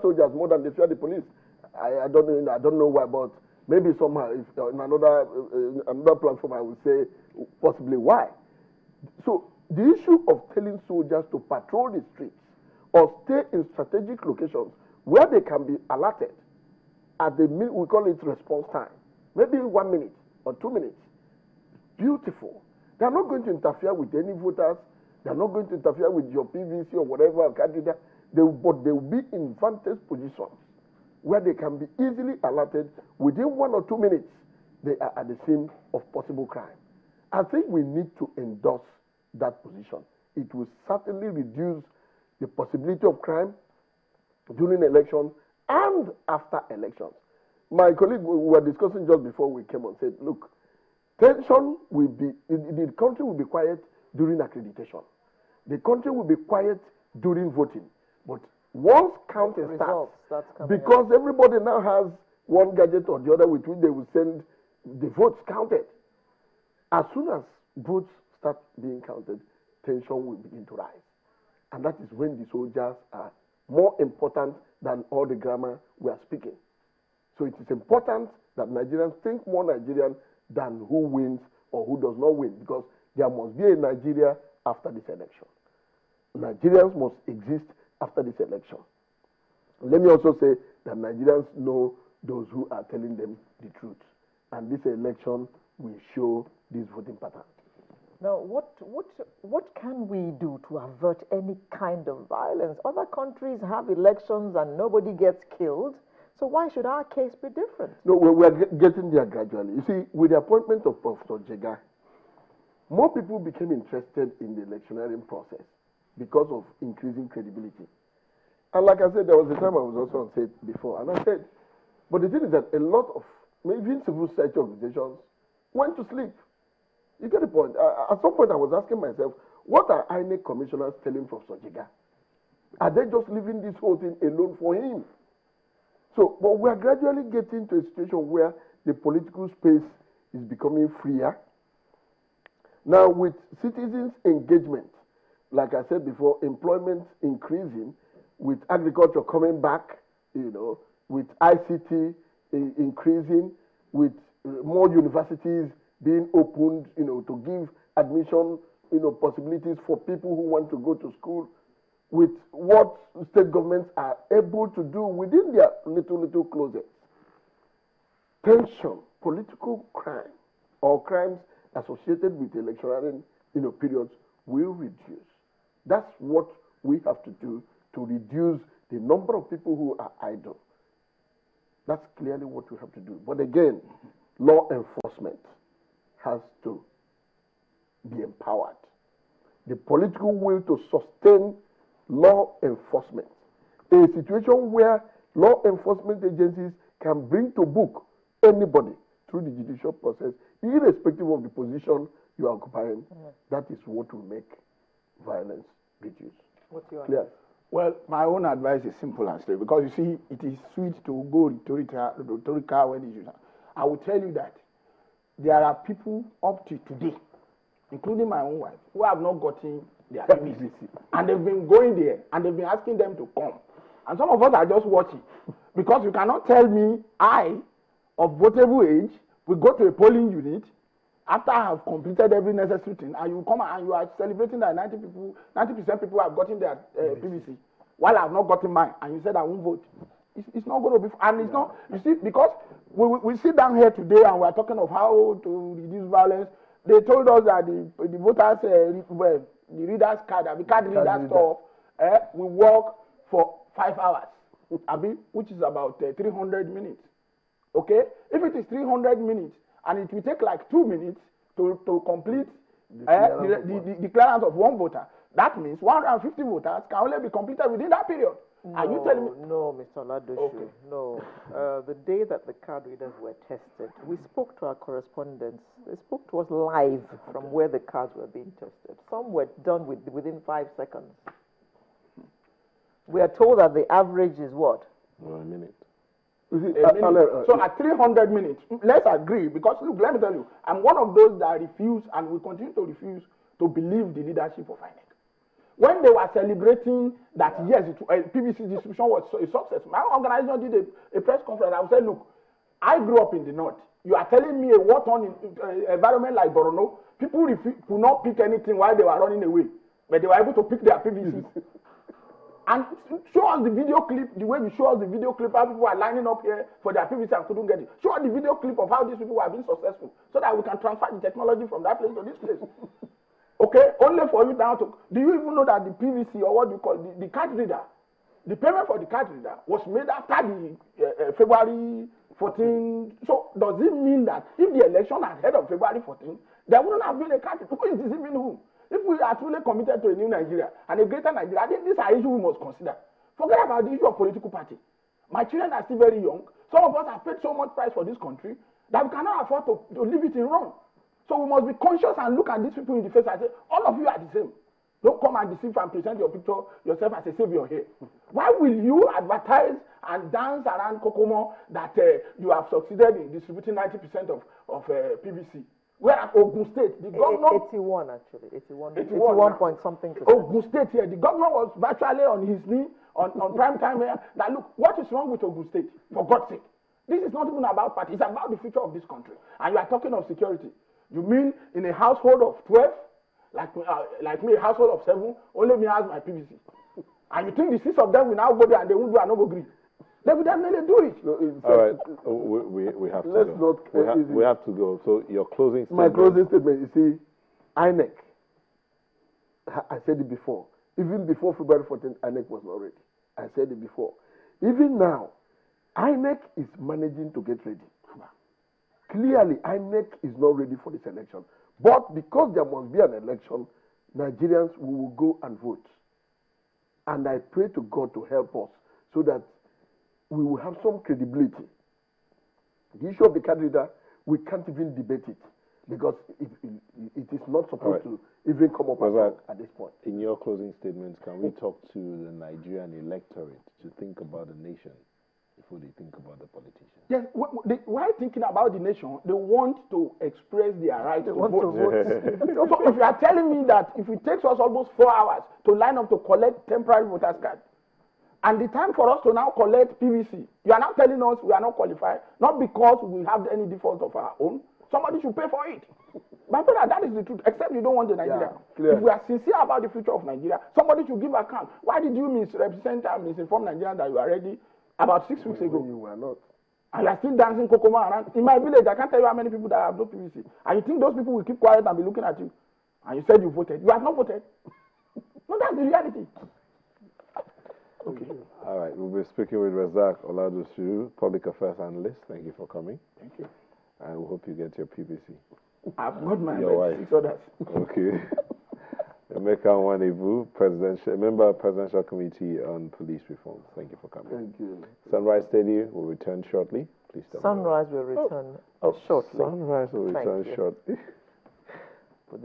soldiers more than they fear the police. I don't know why, but maybe somehow, if in another platform, I would say possibly why. So the issue of telling soldiers to patrol the streets or stay in strategic locations where they can be alerted at we call it response time, maybe 1 minute or 2 minutes. Beautiful. They are not going to interfere with any voters. They are not going to interfere with your PVC or whatever candidate. But they will be in vantage positions where they can be easily alerted within 1 or 2 minutes. They are at the scene of possible crime. I think we need to endorse that position. It will certainly reduce the possibility of crime during elections and after elections. My colleague, we were discussing just before we came on, said, look, tension will be, the country will be quiet during accreditation. The country will be quiet during voting. But once counting starts, because everybody now has one gadget or the other with which they will send the votes counted. As soon as votes start being counted, tension will begin to rise. And that is when the soldiers are more important than all the grammar we are speaking. So it is important that Nigerians think more Nigerian than who wins or who does not win, because there must be a Nigeria after this election. Nigerians must exist after this election. Let me also say that Nigerians know those who are telling them the truth. And this election will show this voting pattern. Now, what can we do to avert any kind of violence? Other countries have elections and nobody gets killed. So why should our case be different? No, we're getting there gradually. You see, with the appointment of Professor Jega, more people became interested in the electioneering process because of increasing credibility. And like I said, there was a time I was also on set before, and I said, but the thing is that a lot of, even civil society organizations went to sleep. You get the point? At some point, I was asking myself, what are INEC commissioners telling Professor Jega? Are they just leaving this whole thing alone for him? So, but we are gradually getting to a situation where the political space is becoming freer. Now, with citizens' engagement, like I said before, employment increasing, with agriculture coming back, with ICT increasing, with more universities being opened, to give admission, possibilities for people who want to go to school, with what state governments are able to do within their little closets. Tension, political crime, or crimes associated with electioneering, periods will reduce. That's what we have to do to reduce the number of people who are idle. That's clearly what we have to do. But again, law enforcement has to be empowered. The political will to sustain law enforcement. A situation where law enforcement agencies can bring to book anybody through the judicial process, irrespective of the position you are occupying. That is what will make violence reduce. What's your advice? Well, my own advice is simple and straight, because you see, it is sweet to go rhetorical when it's. I will tell you that there are people up to today, including my own wife, who have not gotten their PVC. And they've been going there, and they've been asking them to come. And some of us are just watching. Because you cannot tell me, I, of votable age, will go to a polling unit after I have completed every necessary thing, and you come and you are celebrating that 90% people have gotten their PVC, while I have not gotten mine, and you said I won't vote. It's not going to be, and it's not, you see, because we sit down here today and we are talking of how to reduce violence. They told us that the voters, the reader's card, the card reader stuff, we work for 5 hours, which is about 300 minutes. Okay? If it is 300 minutes, and it will take like 2 minutes to complete the clearance of one voter, that means 150 voters can only be completed within that period. No, are you telling me? No, Mr. Ladoshu. Okay. No. The day that the card readers were tested, we spoke to our correspondents. They spoke to us live from where the cards were being tested. Some were done within 5 seconds. We are told that the average is what? 1 minute. So at 300 minutes, let's agree, because look, let me tell you, I'm one of those that refuse and will continue to refuse to believe the leadership of INEC. when they were celebrating that, yes, PVC distribution was a success, my organization did a press conference. I would say, look, I grew up in the north. You are telling me a war-torn environment like Borno, people could not pick anything while they were running away, but they were able to pick their PVC. And show us the video clip, the way you show us the video clip, how people are lining up here for their PVC and couldn't get it. Show us the video clip of how these people have been successful so that we can transfer the technology from that place to this place. Okay, only for you now to, do you even know that the PVC, or what do you call the card reader, the payment for the card reader was made after the February 14. So does it mean that if the election had held on February 14, there wouldn't have been a card reader? Who is deceiving whom? If we are truly committed to a new Nigeria and a greater Nigeria, I think these are issues we must consider. Forget about the issue of political party. My children are still very young. Some of us have paid so much price for this country that we cannot afford to leave it in wrong. So we must be conscious and look at these people in the face and say, all of you are the same. Don't come and deceive and present your picture yourself as a savior here. Why will you advertise and dance around Kokomo that you have succeeded in distributing 90% of PVC? Whereas Ogun State, the governor... 81 actually, 81 point something percent. Ogun State here, the governor was virtually on his knee on prime time here. Now look, what is wrong with Ogun State? For God's sake. This is not even about party, it's about the future of this country. And you are talking of security. You mean in a household of 12, like me, a household of 7, only me has my PVC. And you think the 6 of them will now go there and they won't do and not go green? They will definitely do it. No, all right, we have to let's go. Not, we have to go. So your closing statement. My closing statement, you see, INEC, I said it before. Even before February 14th, INEC was not ready. I said it before. Even now, INEC is managing to get ready. Clearly, INEC is not ready for this election. But because there must be an election, Nigerians will go and vote. And I pray to God to help us so that we will have some credibility. The issue of the card reader, we can't even debate it because it is not supposed to even come up at this point. In your closing statements, can we talk to the Nigerian electorate to think about the nation before they think about the politicians? Yes, while thinking about the nation, they want to express their right to vote. So if you are telling me that if it takes us almost 4 hours to line up to collect temporary voters cards, and the time for us to now collect PVC, you are now telling us we are not qualified, not because we have any default of our own. Somebody should pay for it. My brother, that is the truth, except you don't want the Nigeria. Yeah, if we are sincere about the future of Nigeria, somebody should give account. Why did you misrepresent and misinform Nigerians that you are ready about 6 weeks ago? You were not. And you are still dancing Kokoma around. In my village, I can't tell you how many people that have no PVC. And you think those people will keep quiet and be looking at you. And you said you voted. You have not voted. No, that's the reality. Okay. All right, we'll be speaking with Razak Oladosu, Public Affairs Analyst. Thank you for coming. Thank you. And we hope you get your PVC. I've got my Your wife. 6 others. Okay. Emeka Nwanevu, member of Presidential Committee on Police Reform. Thank you for coming. Thank you. Sunrise Steady will return shortly. Please tell me. Sunrise will return shortly. Sunrise will return shortly. But